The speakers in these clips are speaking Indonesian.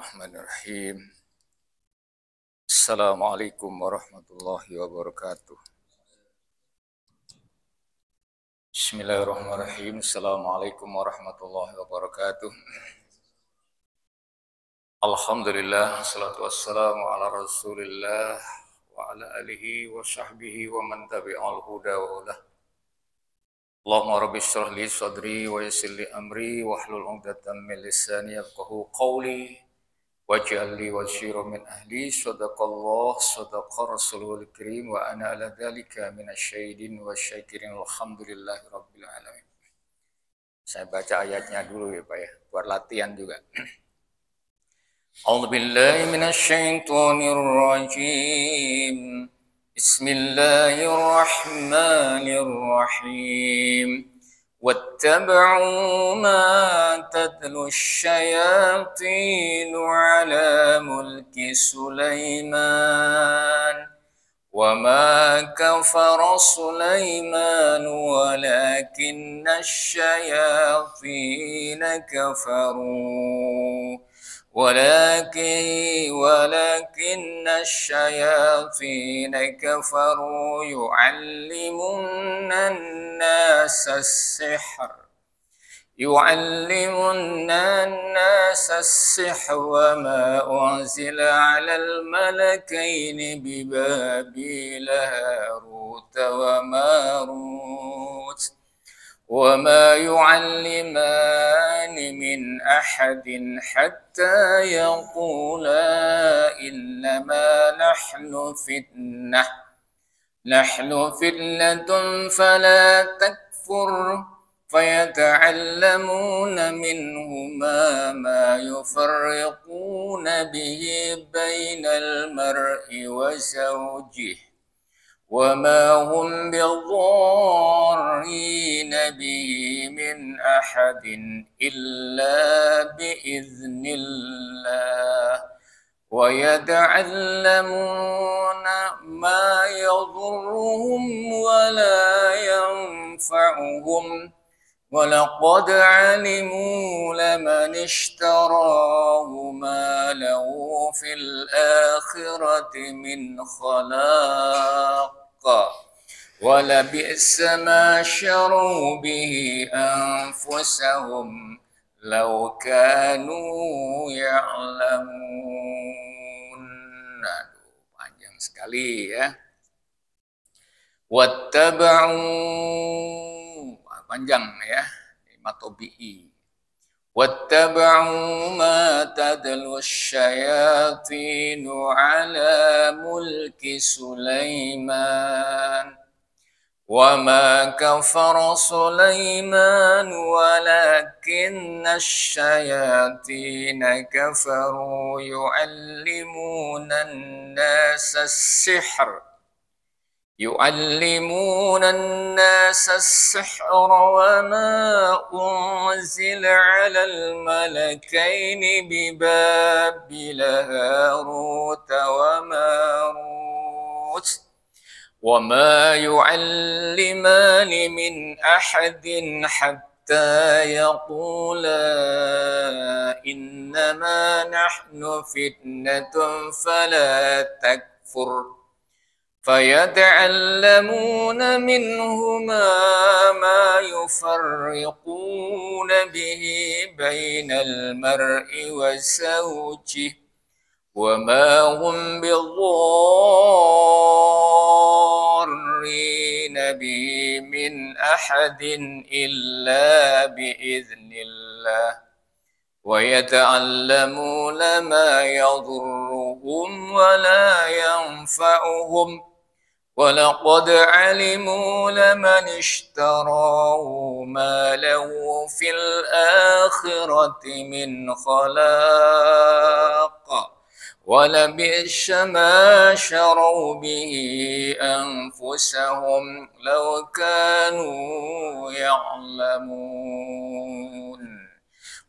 Bismillahirrahmanirrahim. Assalamualaikum warahmatullahi wabarakatuh. Bismillahirrahmanirrahim. Assalamualaikum warahmatullahi wabarakatuh. Alhamdulillah, salatu wassalamu ala rasulillah wa ala alihi wa sahbihi wa man tabi'al huda wa ulah. Allahumma rabbi syrah li sadri wa yassir li amri wa hlul 'uqdatam min lisani yafqahu qawli waj'al li wazira min ahli. Sadaqallah, sadaqa rasulul karim, wa ana ala dzalika minasyahidin wa syakirin. Alhamdulillahi rabbil alamin. Saya baca ayatnya dulu ya Pak ya, buat latihan juga. A'udzu billahi minasyaitonir rajim. Bismillahirrahmanirrahim. واتبعوا ما تتلو الشياطين على ملك سليمان وما كفر سليمان ولكن الشياطين كفروا ولكن الشياطين كفروا يعلمون الناس السحر وما أنزل على الملكين ببابل هاروت وماروت وما يعلمان من أحد حتى يقولا إنما نحن فتنة فلا تكفر فيتعلمون منهما ما يفرقون به بين المرء وزوجه وما هم بضارين به من أحد إلا بإذن الله ويتعلمون ما يضرهم ولا ينفعهم ولقد علموا لمن اشتراه ما له في الآخرة من خلاق ولبئس ما شروا به أنفسهم لو كانوا يعلمون. Aduh, panjang sekali ya. Wattaba'u, panjang ya, matobi'i. Wattaba'u ma tadlu syayatinu ala mulki Sulaiman wa ma kafara Sulaiman walakinna syayatina kafaru yu'allimuna an-nasa السحر وما أنزل على الملكين ببابل هاروت وماروت وما يعلمان من أحد حتى يقولا إنما نحن فتنة فلا تكفر فيتعلمون منهما ما يفرقون به بين المرء وزوجه وما هم بضارين به من أحد إلا بإذن الله ويتعلمون ما يضرهم ولا ينفعهم ولقد علموا لمن اشتراه ما له في الآخرة من خلاق ولبئس ما شروا به أنفسهم لو كانوا يعلمون.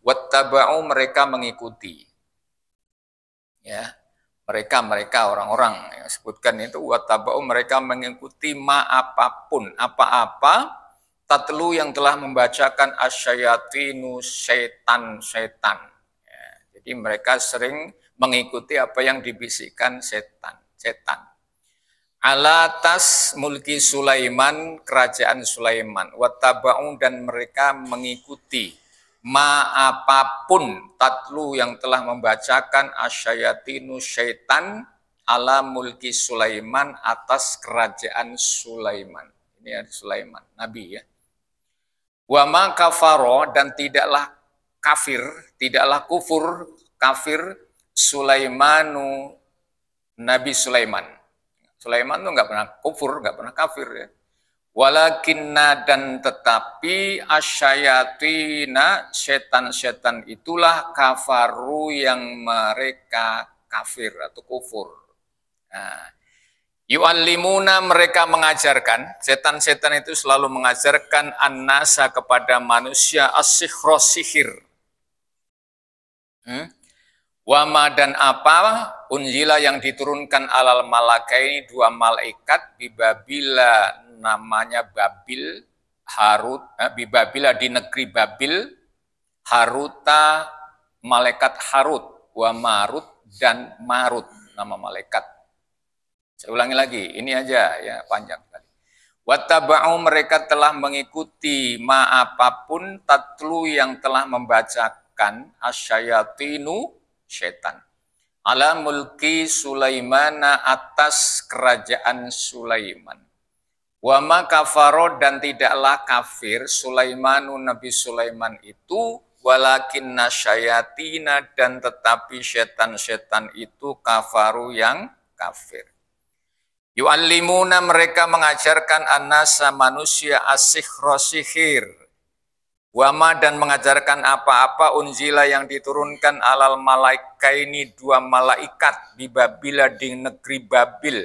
Wattaba'u, mereka mengikuti. Ya. Mereka orang-orang yang sebutkan itu wattaba'u, mereka mengikuti apapun, apa-apa tatlu yang telah membacakan asyayatinu, setan-setan. Ya, Jadi mereka sering mengikuti apa yang dibisikkan setan. Ala tas mulki Sulaiman, kerajaan Sulaiman. Wattaba'u, dan mereka mengikuti ma apapun tatlu yang telah membacakan asyayatinu syaitan ala mulki Sulaiman, atas kerajaan Sulaiman. Ini ada Sulaiman, nabi ya. Wa ma kafaro, dan tidaklah kafir, tidaklah kafir Sulaimanu, Nabi Sulaiman. Sulaiman itu nggak pernah kufur, nggak pernah kafir ya. Walakinna, dan tetapi asyayatina, setan-setan itulah kafaru, yang mereka kafir atau kufur. Nah, yu'allimuna, mereka mengajarkan, setan-setan itu selalu mengajarkan annasa, kepada manusia, as-sihra, sihir. Wama, dan apa unjila yang diturunkan alal malakaini, dua malaikat, bibabila, namanya Babil, Harut, bibabila, di negeri Babil, Haruta, malaikat Harut, wa Marut, dan Marut, nama malaikat. Saya ulangi lagi, ini aja ya, panjang sekali. Wattaba'u, mereka telah mengikuti ma apapun tatlu yang telah membacakan asyayatinu, setan, ala mulki Sulaimana, atas kerajaan Sulaiman. Wa ma kafaro, dan tidaklah kafir Sulaimanu, Nabi Sulaiman itu, walakinna syayatina, dan tetapi setan-setan itu kafaru, yang kafir. Yu'allimuna, mereka mengajarkan annasa, manusia, as-sihra, sihir. Wama, dan mengajarkan apa-apa unzila yang diturunkan alal malaikaini, dua malaikat, di Babila, di negeri Babil,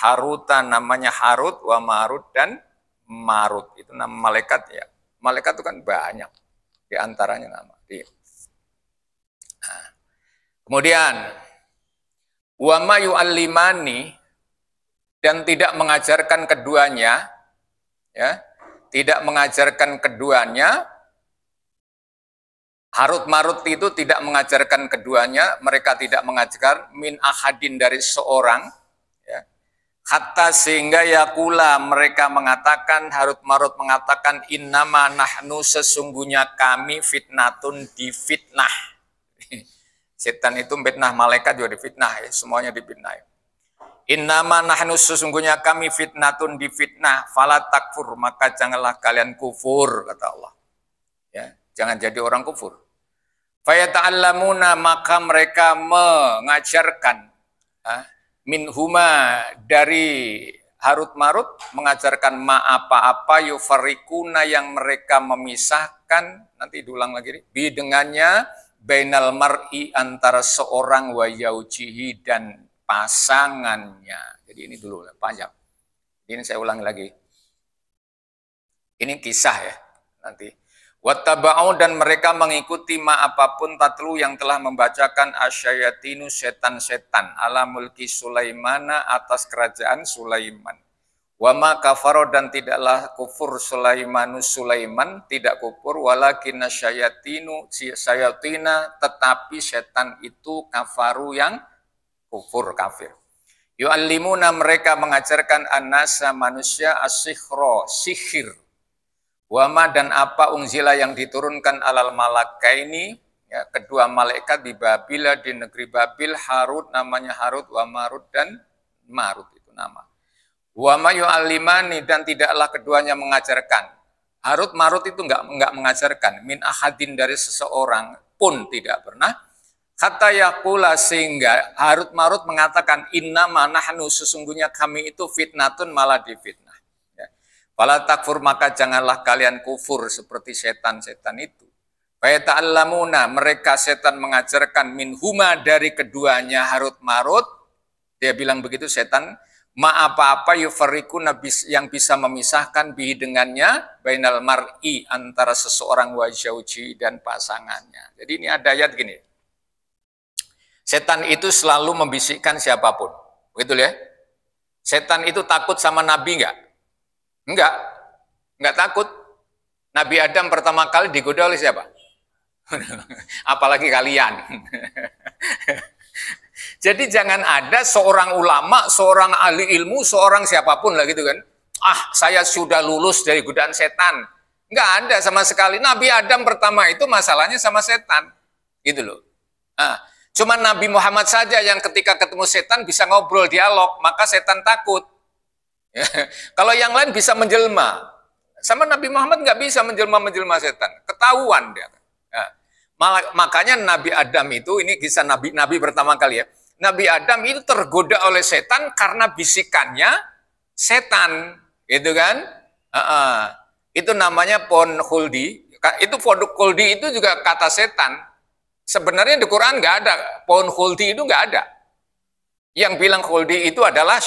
Haruta, namanya Harut, wa Marut, dan Marut. Itu nama malaikat ya. Malaikat itu kan banyak, di antaranya nama dia. Nah, kemudian wama yu'allimani, dan tidak mengajarkan keduanya, ya, tidak mengajarkan keduanya. Harut Marut itu tidak mengajarkan keduanya, mereka tidak mengajarkan min ahadin, dari seorang, ya. Hatta, sehingga yakula, mereka mengatakan, Harut Marut mengatakan, innama nahnu, sesungguhnya kami fitnatun, difitnah. Setan itu fitnah, malaikat juga difitnah ya, semuanya difitnah. Innama nahnu, sesungguhnya kami fitnatun, difitnah, fala takfur, maka janganlah kalian kufur, kata Allah. Ya, jangan jadi orang kufur. Fayata'allamuna, maka mereka mengajarkan, minhuma, dari Harut Marut, mengajarkan ma apa-apa, yufarikuna, yang mereka memisahkan, nanti diulang lagi, bi dengannya, bainal mar'i, antara seorang wa yaujihi, dan pasangannya. Jadi ini dulu panjang. Ini saya ulangi lagi. Ini kisah ya, nanti. Wattaba'u, dan mereka mengikuti ma apapun tatlu yang telah membacakan asyayatinu, setan-setan, ala mulki Sulaimana, atas kerajaan Sulaiman. Wama kafaro, dan tidaklah kufur Sulaiman, tidak kufur, walakinna syayatinu, syayatina, tetapi setan itu kafaru, yang kufur, kafir. Yu'allimuna, mereka mengajarkan annasa, manusia, as-sihra, sihir. Wama, dan apa unzila yang diturunkan alal malakaini, ya, kedua malaikat, di Babila, di negeri Babil, Harut, namanya Harut, wa Marut, dan Marut, itu nama. Wama yu'allimani, dan tidaklah keduanya mengajarkan. Harut Marut itu enggak mengajarkan, min ahadin, dari seseorang pun tidak pernah. Kata yakula, sehingga Harut Marut mengatakan, innama nahnu, sesungguhnya kami itu fitnatun, malah difitnah. Fala takfur, maka janganlah kalian kufur seperti setan-setan itu. Fayata'allamuna, mereka setan mengajarkan minhuma, dari keduanya Harut Marut. Dia bilang begitu setan, ma apa-apa yufarriquna, yang bisa memisahkan bihi dengannya, bainal mar'i, antara seseorang wa zauji, dan pasangannya. Jadi ini ada ayat gini. Setan itu selalu membisikkan siapapun. Begitu ya. Setan itu takut sama Nabi enggak? Enggak takut. Nabi Adam pertama kali digoda oleh siapa? Apalagi kalian. Jadi jangan ada seorang ulama, seorang ahli ilmu, seorang siapapun lah gitu kan. Ah, saya sudah lulus dari godaan setan. Nggak ada sama sekali. Nabi Adam pertama itu masalahnya sama setan. Gitu loh. Nah, cuma Nabi Muhammad saja yang ketika ketemu setan bisa ngobrol, dialog, maka setan takut. Kalau yang lain bisa menjelma. Sama Nabi Muhammad nggak bisa menjelma setan. Ketahuan dia. Makanya Nabi Adam itu, ini kisah Nabi pertama kali ya. Nabi Adam itu tergoda oleh setan karena bisikannya setan, gitu kan? Itu namanya pohon khuldi. Itu pohon khuldi itu juga kata setan. Sebenarnya di Quran nggak ada pohon khuldi, itu nggak ada. Yang bilang khuldi itu adalah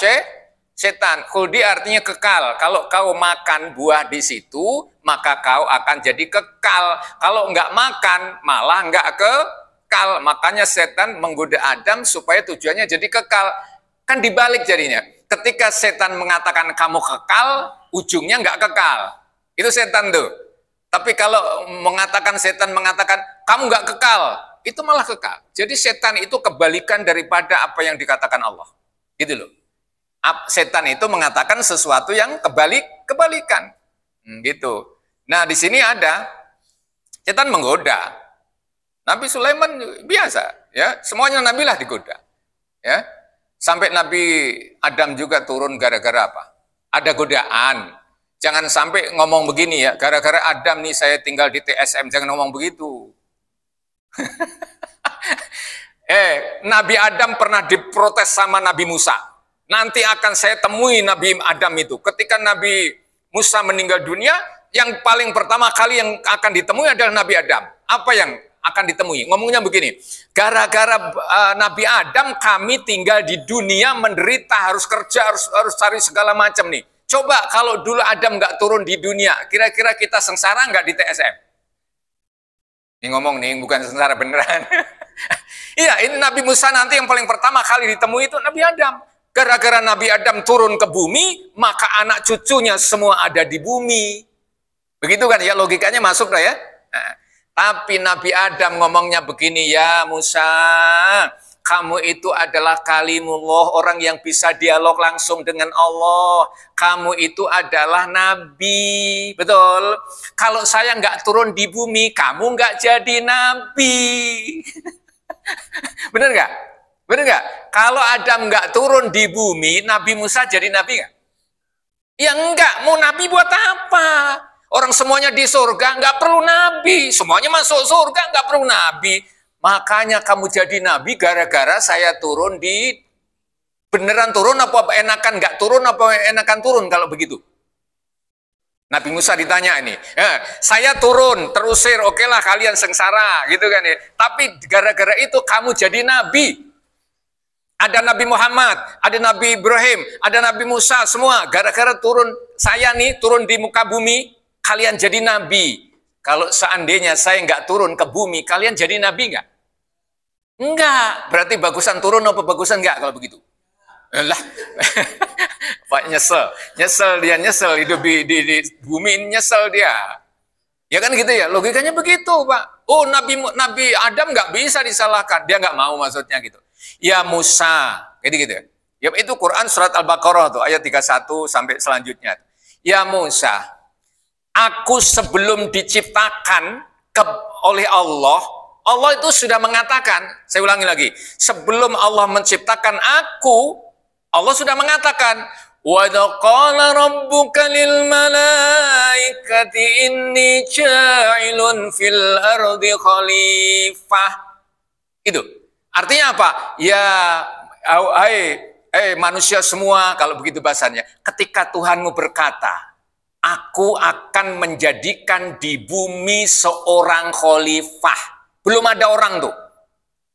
setan. Khuldi artinya kekal. Kalau kau makan buah di situ, maka kau akan jadi kekal. Kalau nggak makan, malah nggak kekal. Makanya setan menggoda Adam supaya tujuannya jadi kekal. Kan dibalik jadinya. Ketika setan mengatakan kamu kekal, ujungnya nggak kekal. Itu setan tuh. Tapi kalau setan mengatakan kamu nggak kekal, itu malah kekal. Jadi setan itu kebalikan daripada apa yang dikatakan Allah. Gitu loh. Setan itu mengatakan sesuatu yang kebalikan. Gitu. Nah, di sini ada setan menggoda. Nabi Sulaiman biasa, ya. Semuanya nabi lah digoda. Ya. Sampai Nabi Adam juga turun gara-gara apa? Ada godaan. Jangan sampai ngomong begini ya, gara-gara Adam nih saya tinggal di TSM, jangan ngomong begitu. Nabi Adam pernah diprotes sama Nabi Musa. Nanti akan saya temui Nabi Adam itu. Ketika Nabi Musa meninggal dunia, yang paling pertama kali yang akan ditemui adalah Nabi Adam. Apa yang akan ditemui? Ngomongnya begini, gara-gara Nabi Adam kami tinggal di dunia menderita, harus kerja, harus cari segala macam nih. Coba kalau dulu Adam nggak turun di dunia, kira-kira kita sengsara nggak di TSM? Ini ngomong nih, bukan sengsara beneran. Iya, ini Nabi Musa nanti yang paling pertama kali ditemui itu Nabi Adam. Gara-gara Nabi Adam turun ke bumi, maka anak cucunya semua ada di bumi. Begitu kan ya, logikanya masuk lah ya. Nah, tapi Nabi Adam ngomongnya begini, ya Musa, kamu itu adalah kalimullah, orang yang bisa dialog langsung dengan Allah. Kamu itu adalah nabi, betul. Kalau saya nggak turun di bumi, kamu nggak jadi nabi. Bener nggak? Bener nggak? Kalau Adam nggak turun di bumi, Nabi Musa jadi nabi nggak? Ya enggak, mau nabi buat apa? Orang semuanya di surga, nggak perlu nabi. Semuanya masuk surga, nggak perlu nabi. Makanya kamu jadi nabi gara-gara saya turun di... Beneran turun apa enakan nggak turun, apa enakan turun kalau begitu? Nabi Musa ditanya ini, saya turun, terusir, oke lah kalian sengsara, gitu kan ya. Tapi gara-gara itu kamu jadi nabi. Ada Nabi Muhammad, ada Nabi Ibrahim, ada Nabi Musa, semua. Gara-gara turun, saya nih turun di muka bumi, kalian jadi nabi. Kalau seandainya saya nggak turun ke bumi, kalian jadi nabi nggak? Enggak. Berarti bagusan turun apa bagusan enggak kalau begitu? Lah, Pak nyesel dia, hidup di bumi nyesel dia. Ya kan gitu ya, logikanya begitu Pak. Oh Nabi Adam nggak bisa disalahkan, dia nggak mau maksudnya gitu. Ya Musa, gitu ya. Ya itu Quran surat Al-Baqarah tuh ayat 31 sampai selanjutnya. Ya Musa, aku sebelum diciptakan oleh Allah itu sudah mengatakan, saya ulangi lagi, sebelum Allah menciptakan aku, Allah sudah mengatakan, wa qala rabbuka lil malaikati inni ja'ilun fil ardi khalifah. Itu. Artinya apa? Ya, manusia semua, kalau begitu bahasanya, ketika Tuhanmu berkata, aku akan menjadikan di bumi seorang khalifah. Belum ada orang tuh,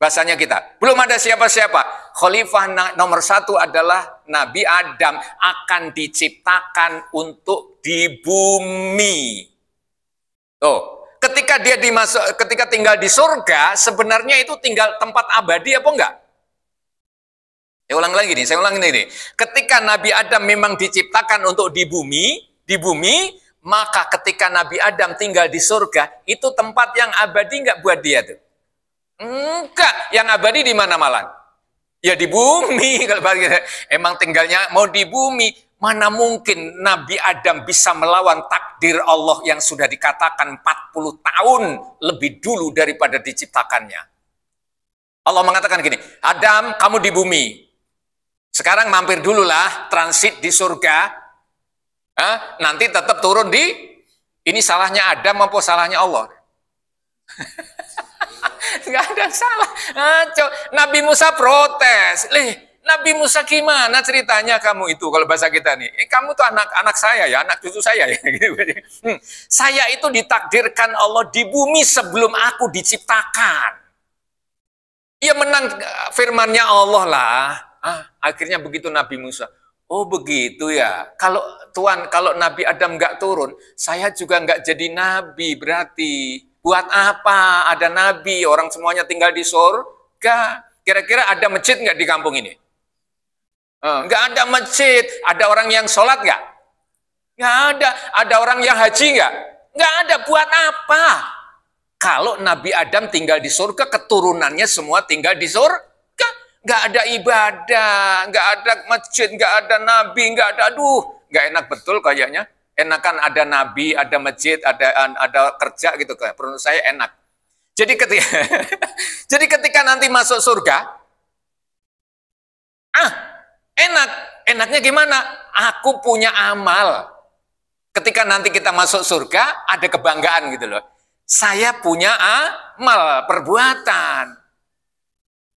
bahasanya kita. Belum ada siapa-siapa. Khalifah nomor 1 adalah Nabi Adam akan diciptakan untuk di bumi. Tuh, ketika ketika tinggal di surga, sebenarnya itu tinggal tempat abadi apa enggak? Saya ulang lagi nih. Ketika Nabi Adam memang diciptakan untuk di bumi, maka ketika Nabi Adam tinggal di surga, itu tempat yang abadi nggak buat dia tuh? Enggak, yang abadi di mana malah? Ya di bumi. Kalau emang tinggalnya mau di bumi, mana mungkin Nabi Adam bisa melawan takdir Allah yang sudah dikatakan 40 tahun lebih dulu daripada diciptakannya. Allah mengatakan gini, Adam, kamu di bumi. Sekarang mampir dululah, transit di surga. Nanti tetap turun di, ini salahnya Adam apa salahnya Allah? Nggak ada salah. Nabi Musa protes. Nabi Musa gimana ceritanya kamu itu kalau bahasa kita nih? Kamu tuh anak saya ya, anak cucu saya ya. Saya itu ditakdirkan Allah di bumi sebelum aku diciptakan. Ya menang firmannya Allah lah. Akhirnya begitu Nabi Musa. Oh begitu ya. Kalau Tuhan, kalau Nabi Adam nggak turun, saya juga nggak jadi nabi berarti. Buat apa ada nabi? Orang semuanya tinggal di surga. Kira-kira ada masjid nggak di kampung ini? Nggak ada masjid. Ada orang yang sholat nggak? Nggak ada. Ada orang yang haji nggak? Nggak ada. Buat apa? Kalau Nabi Adam tinggal di surga, keturunannya semua tinggal di surga. Nggak ada ibadah, nggak ada masjid, nggak ada nabi, nggak ada, aduh, nggak enak betul kayaknya. Enakan ada nabi, ada masjid, ada kerja gitu kan. Menurut saya enak. Jadi ketika nanti masuk surga, enaknya gimana? Aku punya amal. Ketika nanti kita masuk surga, ada kebanggaan gitu loh. Saya punya amal perbuatan.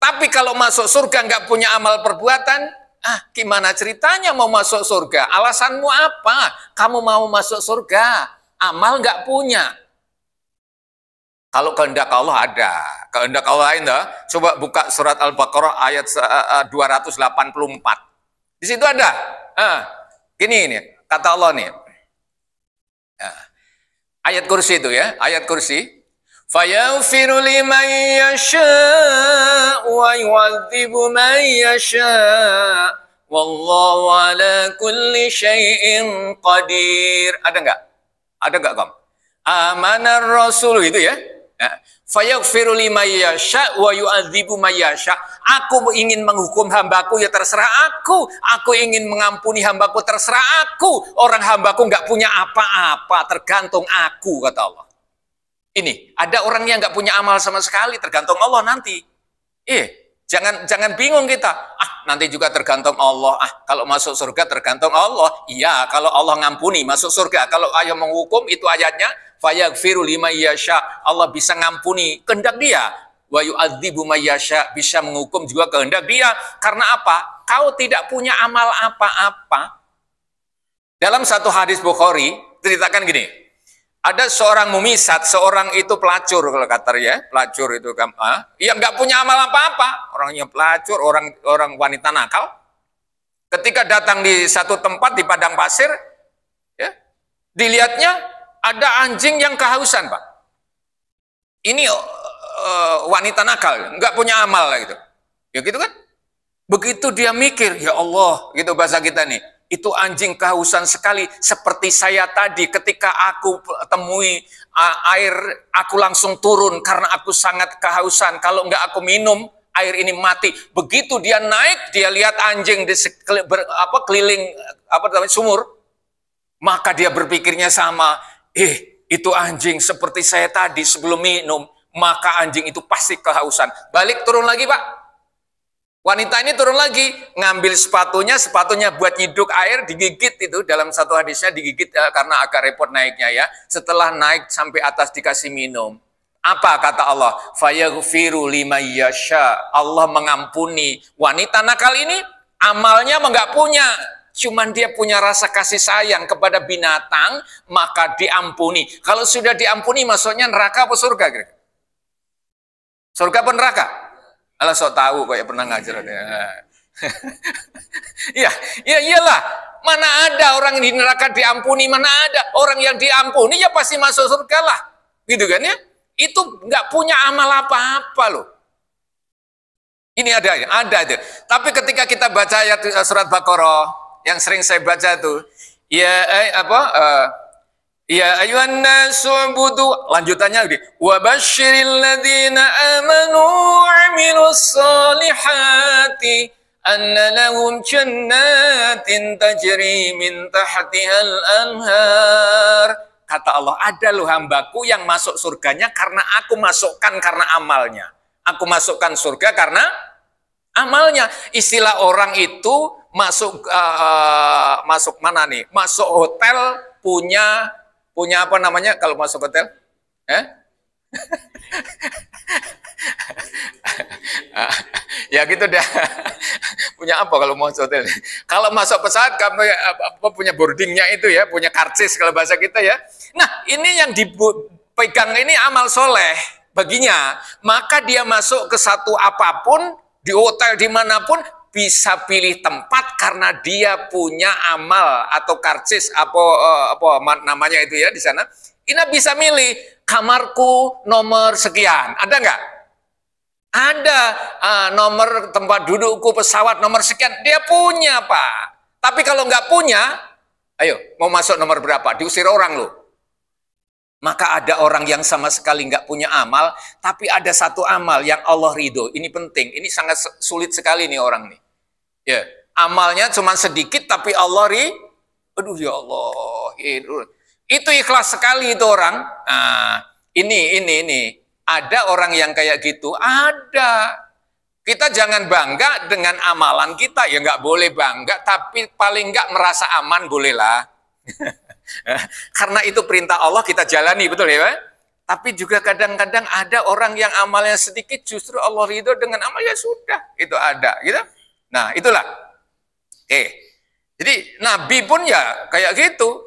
Tapi kalau masuk surga nggak punya amal perbuatan, gimana ceritanya mau masuk surga? Alasanmu apa? Kamu mau masuk surga, amal nggak punya. Kalau kehendak Allah ada. Kehendak Allah lain, coba buka surat Al-Baqarah ayat 284. Di situ ada. Gini ini, kata Allah nih. Ayat kursi itu ya, ayat kursi. فَيَغْفِرُ لِمَنْ يَشَاءُ وَيُعَذِّبُ مَنْ يَشَاءُ وَاللَّهُ عَلَى كُلِّ شَيْءٍ قَدِيرٌ. Ada nggak? Ada nggak, Kom? Amanar Rasul itu ya. فَيَغْفِرُ لِمَنْ يَشَاءُ وَيُعَذِّبُ مَنْ يَشَاءُ. Aku ingin menghukum hambaku, ya terserah aku. Aku ingin mengampuni hambaku, terserah aku. Orang hambaku nggak punya apa-apa, tergantung aku, kata Allah. Ini, ada orang yang nggak punya amal sama sekali, tergantung Allah nanti. Jangan bingung kita. Nanti juga tergantung Allah. Kalau masuk surga tergantung Allah. Iya, kalau Allah ngampuni masuk surga. Kalau ayat menghukum, itu ayatnya fayaghfiru liman yasha. Allah bisa ngampuni kehendak dia. Wa yu'adzibu may yasha, bisa menghukum juga kehendak dia. Karena apa? Kau tidak punya amal apa-apa. Dalam satu hadis Bukhari ceritakan gini. Ada seorang mumisat, seorang itu pelacur kalau kata ya, pelacur itu yang nggak punya amal apa-apa, orangnya pelacur, orang wanita nakal. Ketika datang di satu tempat di padang pasir, ya, dilihatnya ada anjing yang kehausan, Pak. Ini wanita nakal, nggak punya amal lah gitu, ya gitu kan? Begitu dia mikir, ya Allah, gitu bahasa kita nih. Itu anjing kehausan sekali, seperti saya tadi ketika aku temui air, aku langsung turun karena aku sangat kehausan. Kalau enggak aku minum, air ini mati. Begitu dia naik, dia lihat anjing di keliling sumur, maka dia berpikirnya sama, itu anjing seperti saya tadi sebelum minum, maka anjing itu pasti kehausan. Balik turun lagi, Pak. Wanita ini turun lagi, ngambil sepatunya buat nyiduk air, digigit itu, dalam satu hadisnya digigit karena agak repot naiknya ya. Setelah naik sampai atas dikasih minum. Apa kata Allah? Fayaghfiru liman yasha. Allah mengampuni. Wanita nakal ini amalnya enggak punya, cuman dia punya rasa kasih sayang kepada binatang, maka diampuni. Kalau sudah diampuni maksudnya neraka apa surga? Surga apa neraka? Alah sok tahu kok ya pernah ngajar. Ya iyalah. Mana ada orang di neraka diampuni, mana ada orang yang diampuni ya pasti masuk surga lah. Gitu kan ya? Itu nggak punya amal apa-apa loh. Ini ada itu. Tapi ketika kita baca ayat surat Baqarah yang sering saya baca tuh, Ya ayuhan nasu'budu. Lanjutannya lagi. Wa basyiril ladzina amanu amilus solihati anna lahum jannatin tajri min tahtihal anhar. Kata Allah, ada loh hambaku yang masuk surganya karena aku masukkan karena amalnya. Aku masukkan surga karena amalnya. Istilah orang itu masuk masuk mana nih? Masuk hotel punya apa namanya kalau masuk hotel? Ya gitu dah. Punya apa kalau mau masuk hotel? Kalau masuk pesawat kamu punya boardingnya itu ya, punya karcis kalau bahasa kita ya. Nah, ini yang dipegang ini amal soleh baginya. Maka dia masuk ke satu apapun, di hotel dimanapun, bisa pilih tempat karena dia punya amal atau karcis apa namanya itu ya di sana. Ina bisa milih kamarku nomor sekian. Ada nggak? Ada nomor tempat dudukku pesawat nomor sekian. Dia punya, Pak. Tapi kalau nggak punya, ayo mau masuk nomor berapa? Diusir orang loh. Maka ada orang yang sama sekali nggak punya amal, tapi ada satu amal yang Allah ridho. Ini penting, ini sangat sulit sekali nih orang nih. Ya, amalnya cuma sedikit, tapi Allah aduh ya Allah, itu ikhlas sekali itu orang. Nah, ini ada orang yang kayak gitu, ada. Kita jangan bangga dengan amalan kita, ya nggak boleh bangga, tapi paling nggak merasa aman bolehlah. Karena itu perintah Allah kita jalani, betul ya Pak? Tapi juga kadang-kadang ada orang yang amalnya sedikit justru Allah ridho dengan amal, ya sudah, itu ada gitu. Nah itulah. Oke. Jadi Nabi pun ya kayak gitu.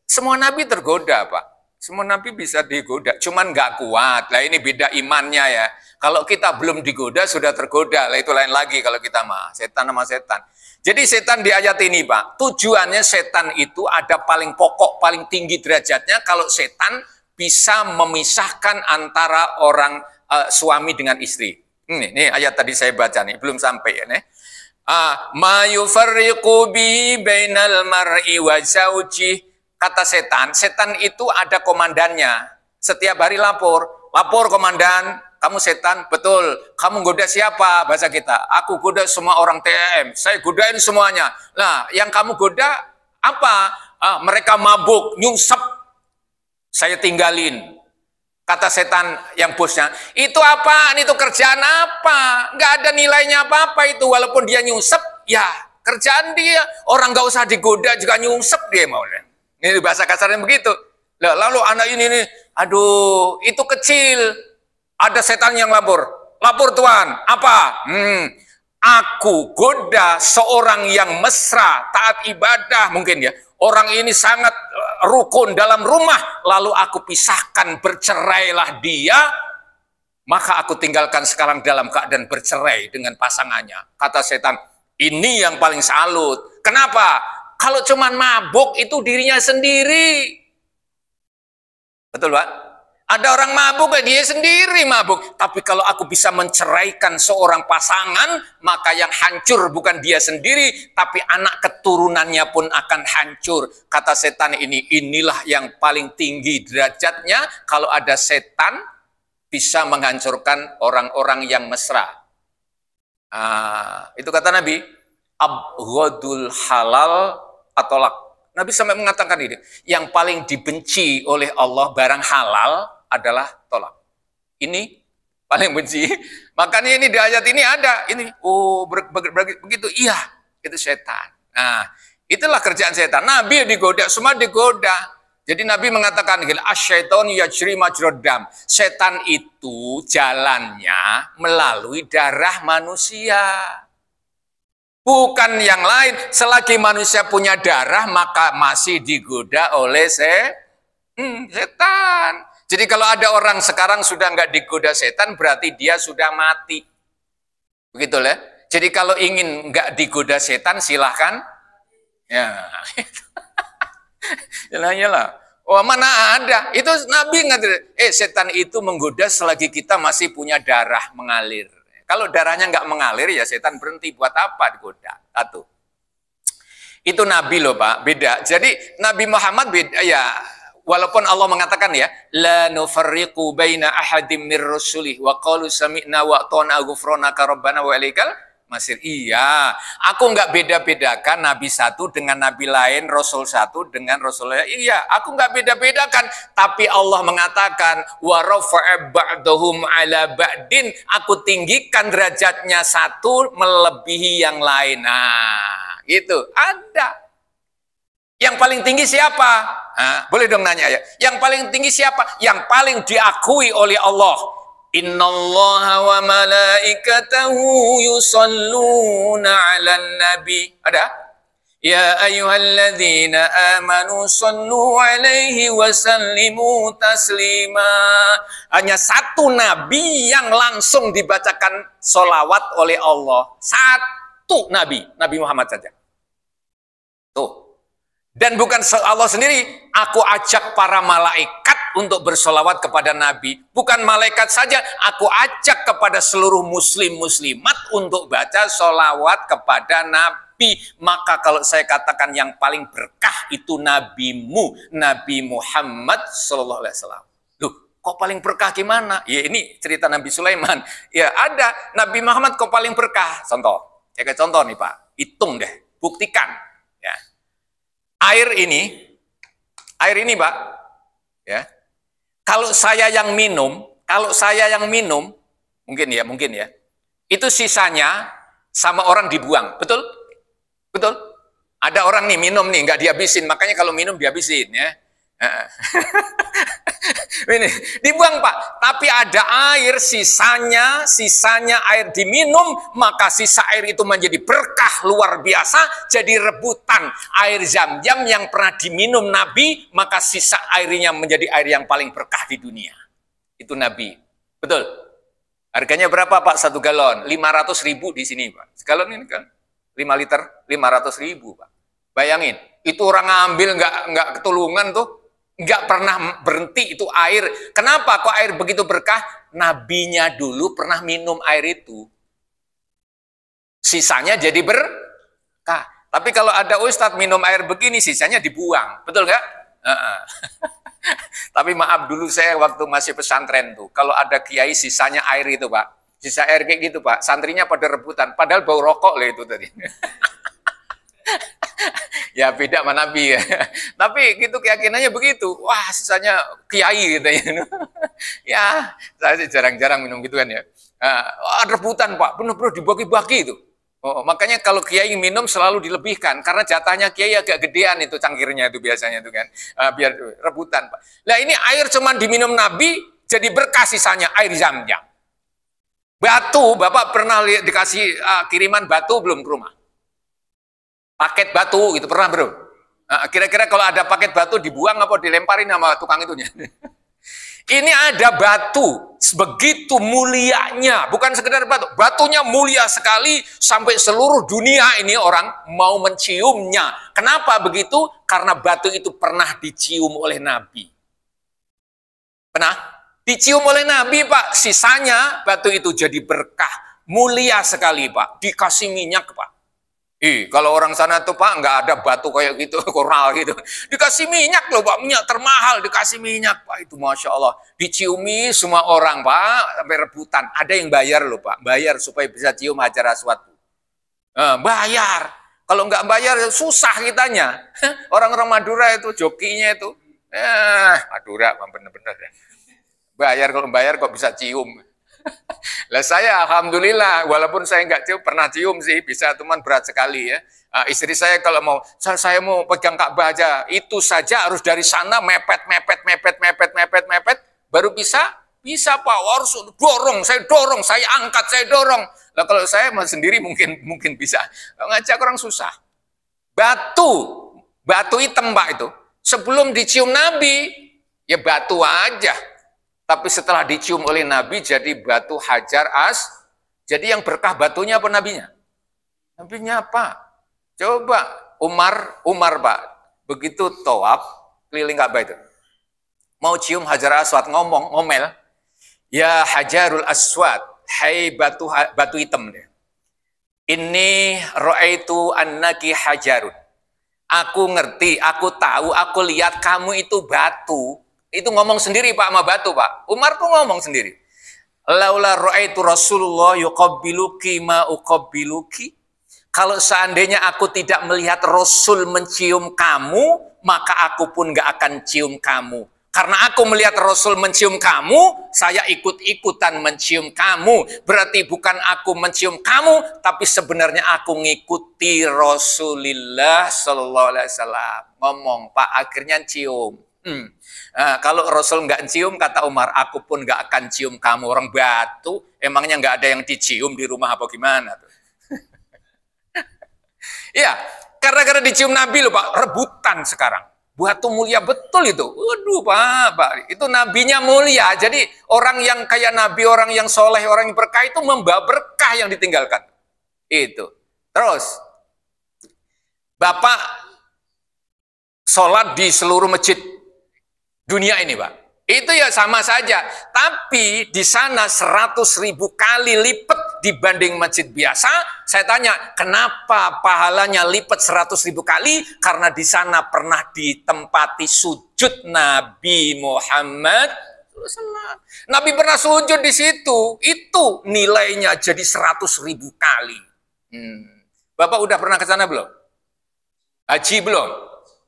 Semua Nabi tergoda Pak. Semua Nabi bisa digoda, cuman nggak kuat. Lah ini beda imannya ya. Kalau kita belum digoda sudah tergoda, lah itu lain lagi kalau kita mah setan sama setan. Jadi setan di ayat ini Pak, tujuannya setan itu ada paling pokok, paling tinggi derajatnya kalau setan bisa memisahkan antara orang suami dengan istri. Ini ayat tadi saya baca nih, belum sampai ya nih. Ma yufarriqu bi bainal mar'i wa zawji. Kata setan itu ada komandannya. Setiap hari lapor komandan. Kamu setan, betul. Kamu goda siapa? Bahasa kita. Aku goda semua orang TM. Saya godain semuanya. Nah, yang kamu goda apa? Mereka mabuk, nyungsep. Saya tinggalin. Kata setan yang bosnya, itu apaan? Itu kerjaan apa? Nggak ada nilainya apa-apa itu. Walaupun dia nyungsep, ya kerjaan dia. Orang nggak usah digoda juga nyungsep dia mau. Ini bahasa kasarnya begitu. Lalu anak ini, aduh, itu kecil. Ada setan yang lapor Tuhan, apa? Aku goda seorang yang mesra, taat ibadah mungkin ya. Orang ini sangat rukun dalam rumah, lalu aku pisahkan, bercerailah dia, maka aku tinggalkan sekarang dalam keadaan bercerai dengan pasangannya. Kata setan, ini yang paling salut. Kenapa? Kalau cuman mabuk itu dirinya sendiri. Betul Pak? Ada orang mabuk, dia sendiri mabuk. Tapi kalau aku bisa menceraikan seorang pasangan, maka yang hancur bukan dia sendiri, tapi anak keturunannya pun akan hancur. Kata setan inilah yang paling tinggi derajatnya. Kalau ada setan, bisa menghancurkan orang-orang yang mesra. Itu kata Nabi, abghadul halal atolak. Nabi sampai mengatakan ini, yang paling dibenci oleh Allah barang halal adalah tolak. Ini paling benci. Makanya ini di ayat ini ada. Ini, begitu. Iya, itu setan. Nah, itulah kerjaan setan. Nabi digoda, semua digoda. Jadi Nabi mengatakan, asy-syaitonu yajri majrad dam. Setan itu jalannya melalui darah manusia. Bukan yang lain. Selagi manusia punya darah, maka masih digoda oleh setan. Jadi kalau ada orang sekarang sudah nggak digoda setan, berarti dia sudah mati. Begitu ya. Jadi kalau ingin nggak digoda setan, silahkan. Ya, lah. Oh mana ada? Itu Nabi nggak. Setan itu menggoda selagi kita masih punya darah mengalir. Kalau darahnya nggak mengalir, ya setan berhenti. Buat apa digoda? Satu. Itu Nabi loh Pak, beda. Jadi Nabi Muhammad beda ya. Walaupun Allah mengatakan ya, la nufarriqu baina ahadim mir rusulih wa qalu sami'na wa ata'na ghufranaka rabbana wa ilaikal masir. Iya, aku nggak beda-bedakan nabi satu dengan nabi lain, rasul satu dengan rasul lain. Iya, aku nggak beda-bedakan. Tapi Allah mengatakan wa rafa'a ba'dahum ala ba'din, aku tinggikan derajatnya satu melebihi yang lain. Nah, gitu. Ada. Yang paling tinggi siapa? Nah, boleh dong nanya ya. Yang paling tinggi siapa? Yang paling diakui oleh Allah. Innallaha wa malaikatahu yusalluna 'alan nabi. Ada? Ya ayyuhalladzina amanu sallu 'alaihi wa sallimu taslima. Hanya satu nabi yang langsung dibacakan sholawat oleh Allah. Satu nabi, Nabi Muhammad saja. Tuh. Dan bukan Allah sendiri, aku ajak para malaikat untuk bersolawat kepada Nabi. Bukan malaikat saja, aku ajak kepada seluruh muslim-muslimat untuk baca solawat kepada Nabi. Maka kalau saya katakan yang paling berkah itu nabimu, Nabi Muhammad SAW. Loh, kok paling berkah gimana? Ya ini cerita Nabi Sulaiman. Ya ada, Nabi Muhammad kok paling berkah. Contoh, kayak contoh nih Pak, hitung deh, buktikan. Ya. Air ini Pak, ya. Kalau saya yang minum, mungkin ya, itu sisanya sama orang dibuang, betul? Betul? Ada orang nih minum nih, nggak dihabisin, makanya kalau minum dihabisin, ya. Ini dibuang Pak, tapi ada air sisanya air diminum, maka sisa air itu menjadi berkah luar biasa, jadi rebutan air Zam-Zam yang pernah diminum Nabi, maka sisa airnya menjadi air yang paling berkah di dunia. Itu Nabi, betul. Harganya berapa Pak satu galon? 500.000 di sini Pak. Segalon ini kan 5 liter 500.000 Pak. Bayangin, itu orang ngambil nggak ketulungan tuh. Nggak pernah berhenti itu air. Kenapa kok air begitu berkah? Nabinya dulu pernah minum air itu. Sisanya jadi berkah. Tapi kalau ada ustadz minum air begini, sisanya dibuang. Betul nggak? Tapi maaf dulu saya waktu masih pesantren tuh, kalau ada kiai sisanya air itu Pak. Sisa air kayak gitu Pak. Santrinya pada rebutan. Padahal bau rokok loh itu tadi. Ya beda sama Nabi ya. Tapi gitu keyakinannya begitu. Wah sisanya kiai gitu ya. Ya saya sih jarang-jarang minum gitu kan ya. Rebutan Pak, benar-benar dibagi-bagi itu. Oh, makanya kalau kiai minum selalu dilebihkan. Karena jatahnya kiai agak gedean itu cangkirnya itu biasanya itu kan. Biar rebutan Pak. Nah ini air cuma diminum Nabi, jadi berkah sisanya air Zam-Zam. Batu, Bapak pernah dikasih kiriman batu belum ke rumah? Paket batu gitu pernah bro? Kira-kira kalau ada paket batu dibuang apa dilemparin sama tukang itunya? Ini ada batu begitu mulianya, bukan sekedar batu, batunya mulia sekali sampai seluruh dunia ini orang mau menciumnya. Kenapa begitu? Karena batu itu pernah dicium oleh Nabi. Pernah dicium oleh Nabi Pak. Sisanya batu itu jadi berkah, mulia sekali Pak. Dikasih minyak Pak. Kalau orang sana tuh Pak nggak ada batu kayak gitu, koral gitu. Dikasih minyak loh Pak, minyak termahal dikasih minyak Pak, itu Masya Allah. Diciumi semua orang Pak, sampai rebutan. Ada yang bayar loh Pak, bayar supaya bisa cium Hajar Aswad. Bayar. Kalau nggak bayar susah kitanya. Orang-orang Madura itu jokinya itu. Madura bener-bener ya. Bayar, kalau bayar kok bisa cium. Lah saya alhamdulillah walaupun saya nggak pernah cium sih, bisa teman berat sekali ya. Istri saya kalau mau saya mau pegang Ka'bah aja, itu saja harus dari sana mepet baru bisa Pak. Harus dorong, saya angkat, saya dorong. Lah kalau saya sendiri mungkin bisa. Ngajak orang susah. Batu hitam Pak itu. Sebelum dicium Nabi ya batu aja. Tapi setelah dicium oleh Nabi jadi batu Hajar Jadi yang berkah batunya apa nabinya? Nabinya apa? Coba Umar Pak, begitu tawaf keliling Ka'bah itu. Mau cium Hajar Aswad ngomel. Ya Hajarul Aswad, hai batu hitam deh. Ini ra'aitu annaki hajarun. Aku ngerti, aku tahu, aku lihat kamu itu batu. Itu ngomong sendiri Pak sama batu Pak. Umar tuh ngomong sendiri. Laula ra'aitu Rasulullah yuqabbiluki ma uqabbiluki. Kalau seandainya aku tidak melihat Rasul mencium kamu, maka aku pun gak akan cium kamu. Karena aku melihat Rasul mencium kamu, saya ikut-ikutan mencium kamu. Berarti bukan aku mencium kamu, tapi sebenarnya aku ngikuti Rasulullah Sallallahu Alaihi Wasallam. Ngomong, Pak, akhirnya cium. Nah, kalau Rasul nggak cium, kata Umar, aku pun nggak akan cium kamu. Orang batu, emangnya nggak ada yang dicium di rumah apa gimana tuh? Iya, karena dicium Nabi loh Pak, rebutan sekarang. Batu mulia betul itu. Waduh Pak, itu nabinya mulia. Jadi orang yang kayak Nabi, orang yang soleh, orang yang berkah itu membawa berkah yang ditinggalkan. Itu. Terus, Bapak sholat di seluruh masjid dunia ini Pak. Itu ya sama saja. Tapi di sana 100.000 kali lipat dibanding masjid biasa. Saya tanya, kenapa pahalanya lipat 100.000 kali? Karena di sana pernah ditempati sujud Nabi Muhammad. Nabi pernah sujud di situ. Itu nilainya jadi 100.000 kali. Bapak udah pernah ke sana belum? Haji belum?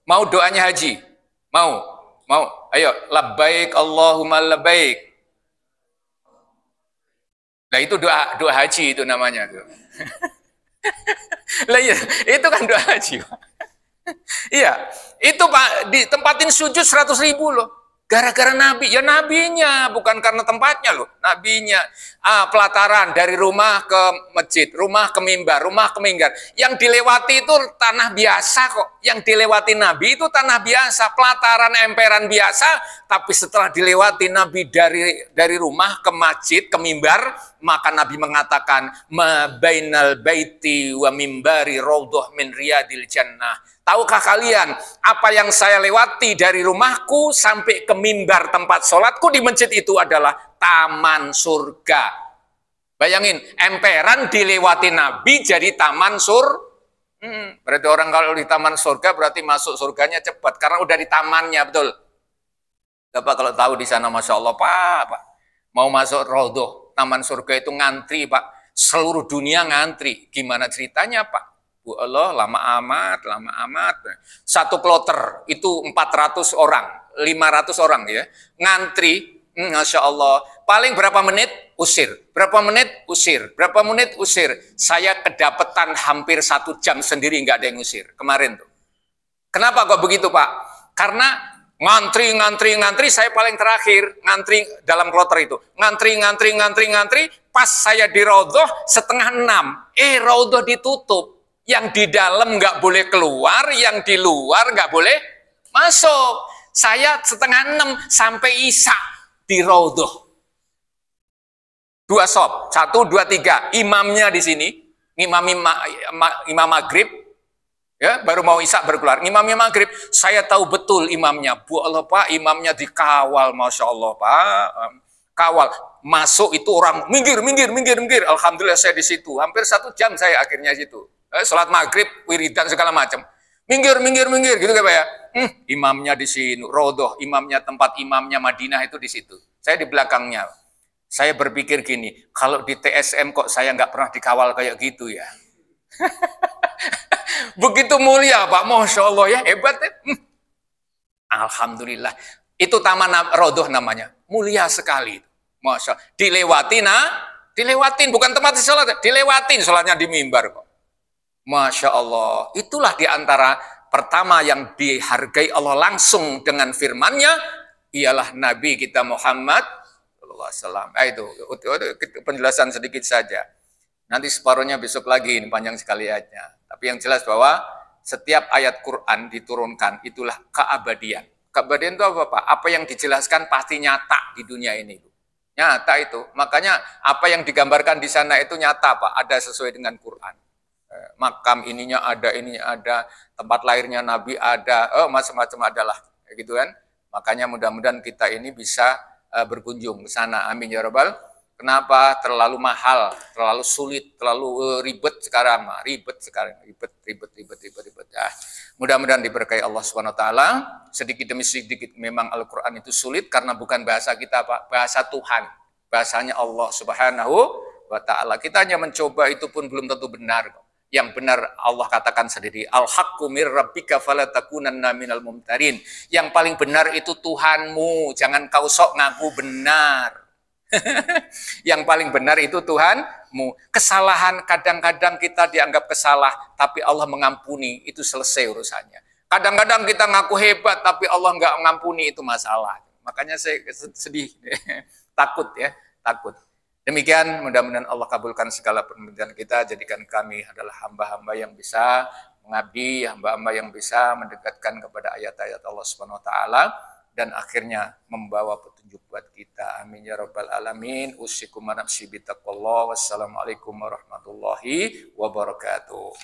Mau doanya haji? Mau? Mau? Ayo, labbaik Allahumma labbaik. Nah itu doa haji itu namanya tuh. Lah iya, itu kan doa haji. Iya, itu Pak ditempatin sujud 100.000 loh. Gara-gara Nabi, ya nabinya, bukan karena tempatnya loh, nabinya. Pelataran dari rumah ke masjid, rumah ke mimbar, rumah ke minggar. Yang dilewati itu tanah biasa kok. Yang dilewati Nabi itu tanah biasa, pelataran emperan biasa. Tapi setelah dilewati Nabi dari rumah ke masjid, ke mimbar, maka Nabi mengatakan, ma bainal baiti wa mimbari raudhah min riyadil jannah. Tahukah kalian apa yang saya lewati dari rumahku sampai ke mimbar tempat sholatku di masjid itu adalah taman surga. Bayangin, emperan dilewati Nabi jadi taman berarti orang kalau di taman surga berarti masuk surganya cepat karena udah di tamannya, betul. Bapak kalau tahu di sana Masya Allah Pak, mau masuk raudhah taman surga itu ngantri Pak, seluruh dunia ngantri. Gimana ceritanya Pak? Bu Allah, lama amat. Satu kloter itu 400 orang, 500 orang ya. Ngantri, Masya Allah. Paling berapa menit? Usir. Berapa menit? Usir. Berapa menit? Usir. Saya kedapetan hampir 1 jam sendiri, nggak ada yang usir. Kemarin tuh. Kenapa kok begitu Pak? Karena ngantri, saya paling terakhir. Ngantri dalam kloter itu. Ngantri. Pas saya di raudhah 5:30. Raudhah ditutup. Yang di dalam nggak boleh keluar, yang di luar nggak boleh masuk. Saya 5:30 sampai Isya di raudhah. 2 shop, 1, 2, 3. Imamnya di sini, imam maghrib, ya baru mau Isya baru keluar. Imamnya maghrib, saya tahu betul imamnya. Bu Allah Pak, imamnya dikawal, Masya Allah Pak. Kawal, masuk itu orang minggir. Alhamdulillah saya di situ. Hampir 1 jam saya akhirnya situ. Sholat maghrib, wiridan segala macam. Minggir gitu kan Pak ya. Imamnya di sini, raudhah, tempat imamnya Madinah itu di situ. Saya di belakangnya. Saya berpikir gini, kalau di TSM kok saya nggak pernah dikawal kayak gitu ya. Begitu mulia Pak, Masya Allah ya, hebat ya. Alhamdulillah. Itu taman raudhah namanya. Mulia sekali. Masya Allah. Dilewatin, bukan tempat sholat, dilewatin sholatnya di mimbar kok. Masya Allah, itulah diantara pertama yang dihargai Allah langsung dengan firman-Nya, ialah Nabi kita Muhammad SAW. Itu penjelasan sedikit saja. Nanti separuhnya besok lagi, ini panjang sekali ayatnya. Tapi yang jelas bahwa setiap ayat Quran diturunkan, itulah keabadian. Keabadian itu apa Pak? Apa yang dijelaskan pasti nyata di dunia ini. Nyata itu. Makanya apa yang digambarkan di sana itu nyata Pak, ada sesuai dengan Quran. Makam ininya ada, tempat lahirnya Nabi ada, macam-macam adalah, gitu kan. Makanya mudah-mudahan kita ini bisa berkunjung ke sana, amin ya rabbal Kenapa? Terlalu mahal, terlalu sulit, terlalu ribet sekarang. Ribet. Ya. Mudah-mudahan diberkahi Allah Subhanahu wa taala. Sedikit demi sedikit memang Al-Qur'an itu sulit karena bukan bahasa kita, Pak, bahasa Tuhan. Bahasanya Allah Subhanahu wa taala. Kita hanya mencoba, itu pun belum tentu benar. Yang benar Allah katakan sendiri, al-haqqu mir rabbika fala takunanna minal mumtarin. Yang paling benar itu Tuhanmu, jangan kau sok ngaku benar. Yang paling benar itu Tuhanmu. Kesalahan kadang-kadang kita dianggap kesalah, tapi Allah mengampuni, itu selesai urusannya. Kadang-kadang kita ngaku hebat, tapi Allah nggak mengampuni, itu masalah. Makanya saya sedih, takut ya, takut. Demikian, mudah-mudahan Allah kabulkan segala permintaan kita, jadikan kami adalah hamba-hamba yang bisa mengabdi, hamba-hamba yang bisa mendekatkan kepada ayat-ayat Allah Subhanahu wa taala, dan akhirnya membawa petunjuk buat kita. Amin ya rabbal alamin. Usikum wa nafsi bitaqwallah. Wassalamualaikum warahmatullahi wabarakatuh.